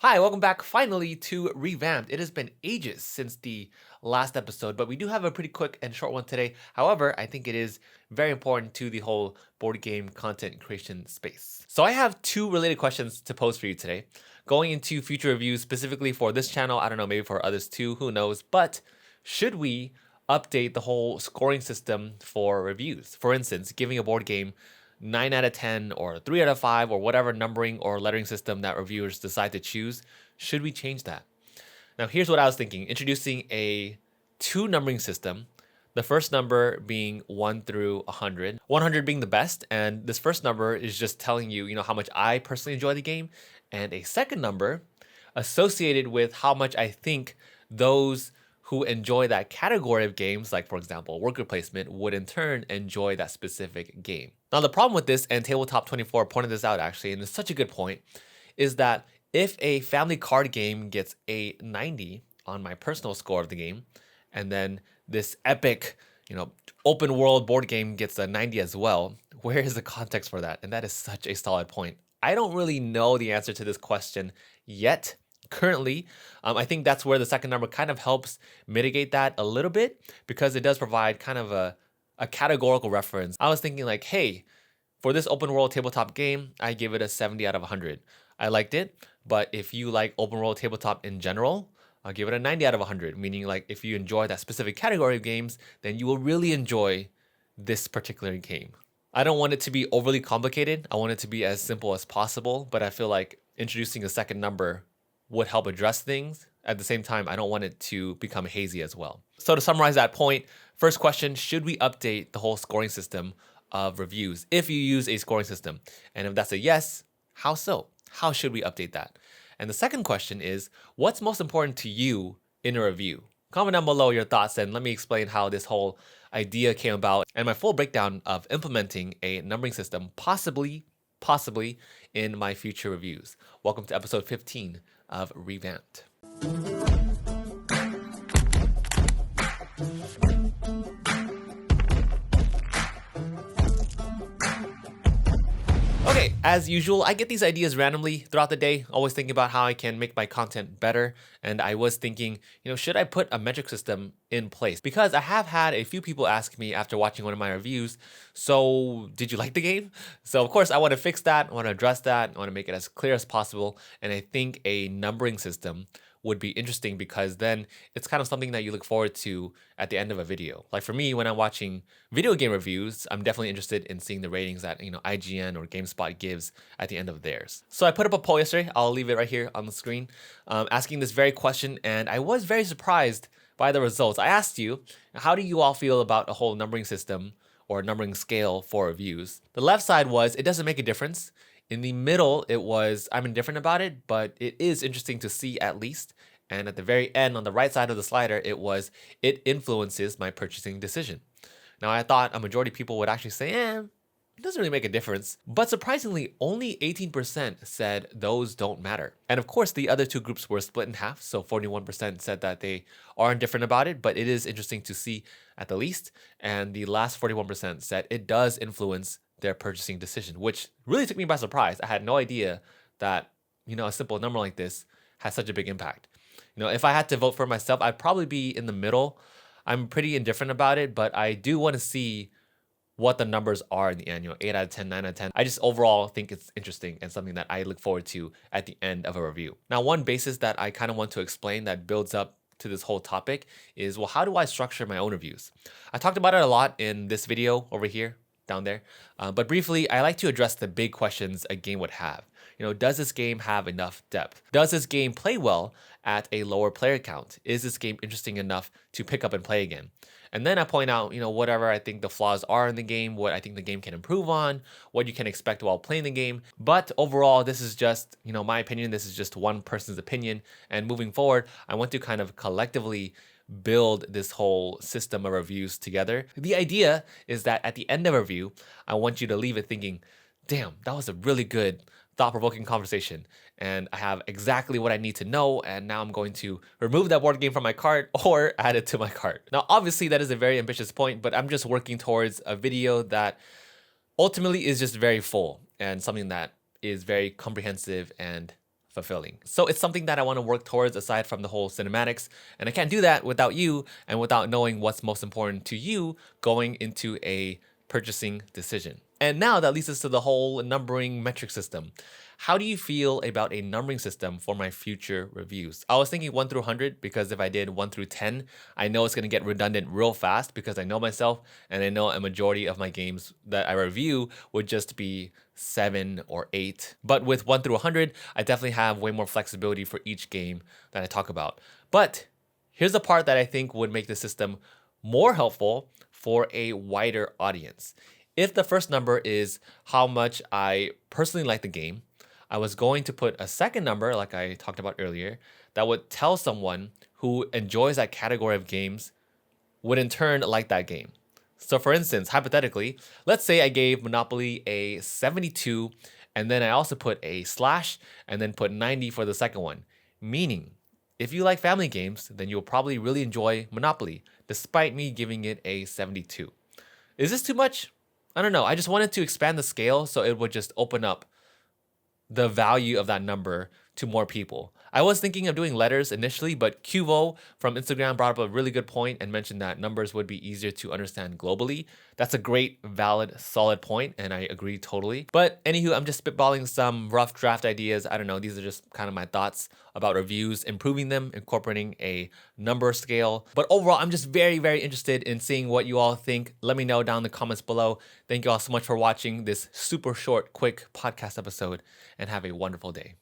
Hi, welcome back finally to Revamped. It has been ages since the last episode, but we do have a pretty quick and short one today. However, I think it is very important to the whole board game content creation space. So I have two related questions to pose for you today. Going into future reviews specifically for this channel, I don't know, maybe for others too, who knows, but should we update the whole scoring system for reviews? For instance, giving a board game 9 out of 10 or 3 out of 5 or whatever numbering or lettering system that reviewers decide to choose, should we change that? Now, here's what I was thinking. Introducing a two numbering system, the first number being 1 through 100, 100 being the best, and this first number is just telling you, how much I personally enjoy the game, and a second number associated with how much I think those who enjoy that category of games, like for example, worker placement, would in turn enjoy that specific game. Now, the problem with this, and Tabletop 24 pointed this out actually, and it's such a good point, is that if a family card game gets a 90 on my personal score of the game, and then this epic, open world board game gets a 90 as well, where is the context for that? And that is such a solid point. I don't really know the answer to this question yet. Currently, I think that's where the second number kind of helps mitigate that a little bit because it does provide kind of a categorical reference. I was thinking like, hey, for this open world tabletop game, I give it a 70 out of 100. I liked it, but if you like open world tabletop in general, I'll give it a 90 out of 100, meaning like if you enjoy that specific category of games, then you will really enjoy this particular game. I don't want it to be overly complicated. I want it to be as simple as possible, but I feel like introducing a second number would help address things. At the same time, I don't want it to become hazy as well. So to summarize that point, first question, should we update the whole scoring system of reviews if you use a scoring system? And if that's a yes, how so? How should we update that? And the second question is, what's most important to you in a review? Comment down below your thoughts and let me explain how this whole idea came about and my full breakdown of implementing a numbering system, possibly in my future reviews. Welcome to episode 15 of Revamped. Okay, as usual, I get these ideas randomly throughout the day, always thinking about how I can make my content better. And I was thinking, should I put a metric system in place? Because I have had a few people ask me after watching one of my reviews, so did you like the game? So of course I want to fix that, I want to address that, I want to make it as clear as possible. And I think a numbering system would be interesting because then it's kind of something that you look forward to at the end of a video. Like for me, when I'm watching video game reviews, I'm definitely interested in seeing the ratings that IGN or GameSpot gives at the end of theirs. So I put up a poll yesterday, I'll leave it right here on the screen, asking this very question, and I was very surprised by the results. I asked you, how do you all feel about a whole numbering system or numbering scale for reviews? The left side was, it doesn't make a difference. In the middle, it was, I'm indifferent about it, but it is interesting to see at least. And at the very end, on the right side of the slider, it was, it influences my purchasing decision. Now, I thought a majority of people would actually say, it doesn't really make a difference. But surprisingly, only 18% said those don't matter. And of course, the other two groups were split in half. So 41% said that they are indifferent about it, but it is interesting to see at the least. And the last 41% said it does influence their purchasing decision, which really took me by surprise. I had no idea that, a simple number like this has such a big impact. If I had to vote for myself, I'd probably be in the middle. I'm pretty indifferent about it, but I do want to see what the numbers are in the end, 8 out of 10, 9 out of 10. I just overall think it's interesting and something that I look forward to at the end of a review. Now, one basis that I kind of want to explain that builds up to this whole topic is, well, how do I structure my own reviews? I talked about it a lot in this video over here, down there. But briefly, I like to address the big questions a game would have. Does this game have enough depth? Does this game play well at a lower player count? Is this game interesting enough to pick up and play again? And then I point out, whatever I think the flaws are in the game, what I think the game can improve on, what you can expect while playing the game. But overall, this is just, my opinion. This is just one person's opinion. And moving forward, I want to kind of collectively build this whole system of reviews together. The idea is that at the end of a review, I want you to leave it thinking, damn, that was a really good thought-provoking conversation, and I have exactly what I need to know, and now I'm going to remove that board game from my cart or add it to my cart. Now, obviously, that is a very ambitious point, but I'm just working towards a video that ultimately is just very full and something that is very comprehensive and fulfilling. So it's something that I want to work towards aside from the whole cinematics. And I can't do that without you and without knowing what's most important to you going into a purchasing decision. And now that leads us to the whole numbering metric system. How do you feel about a numbering system for my future reviews? I was thinking 1 through 100 because if I did 1 through 10, I know it's going to get redundant real fast because I know myself and I know a majority of my games that I review would just be 7 or 8. But with 1 through 100, I definitely have way more flexibility for each game that I talk about. But here's the part that I think would make the system more helpful for a wider audience. If the first number is how much I personally like the game, I was going to put a second number, like I talked about earlier, that would tell someone who enjoys that category of games would in turn like that game. So for instance, hypothetically, let's say I gave Monopoly a 72, and then I also put a slash, and then put 90 for the second one. Meaning, if you like family games, then you'll probably really enjoy Monopoly, despite me giving it a 72. Is this too much? I don't know. I just wanted to expand the scale so it would just open up the value of that number to more people. I was thinking of doing letters initially, but Cuvo from Instagram brought up a really good point and mentioned that numbers would be easier to understand globally. That's a great, valid, solid point, and I agree totally. But anywho, I'm just spitballing some rough draft ideas. I don't know, these are just kind of my thoughts about reviews, improving them, incorporating a number scale. But overall, I'm just very, very interested in seeing what you all think. Let me know down in the comments below. Thank you all so much for watching this super short, quick podcast episode, and have a wonderful day.